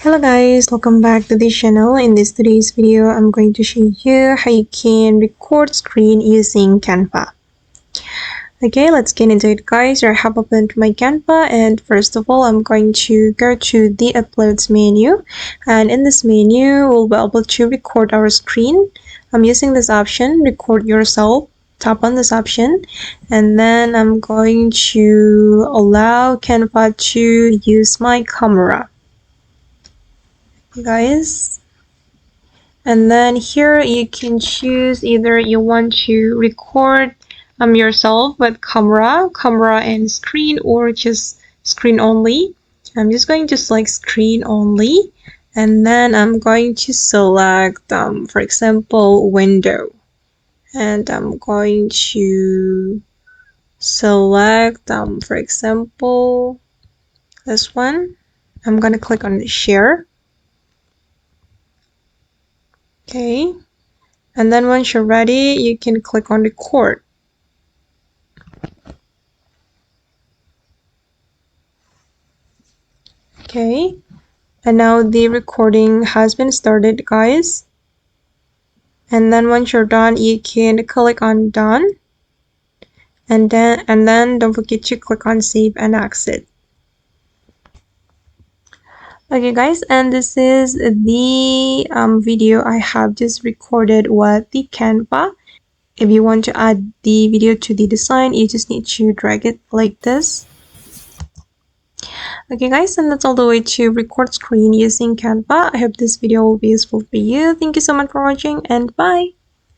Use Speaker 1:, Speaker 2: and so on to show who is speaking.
Speaker 1: Hello guys, welcome back to this channel. In today's video, I'm going to show you how you can record screen using Canva. Okay, let's get into it guys. I have opened my Canva, and first of all, I'm going to go to the uploads menu, and in this menu, we'll be able to record our screen. I'm using this option, record yourself. Tap on this option, and then I'm going to allow Canva to use my camera. Guys, and then here you can choose either you want to record yourself with camera and screen, or just screen only. I'm just going to select screen only, and then I'm going to select for example window, and I'm going to select for example this one. I'm going to click on share. Okay, and then once you're ready, you can click on record. Okay, and now the recording has been started guys, and then once you're done, you can click on done, and then don't forget to click on save and exit. Okay guys, and this is the video I have just recorded with the Canva. If you want to add the video to the design, you just need to drag it like this. Okay guys, and that's all the way to record screen using Canva. I hope this video will be useful for you. Thank you so much for watching, and bye.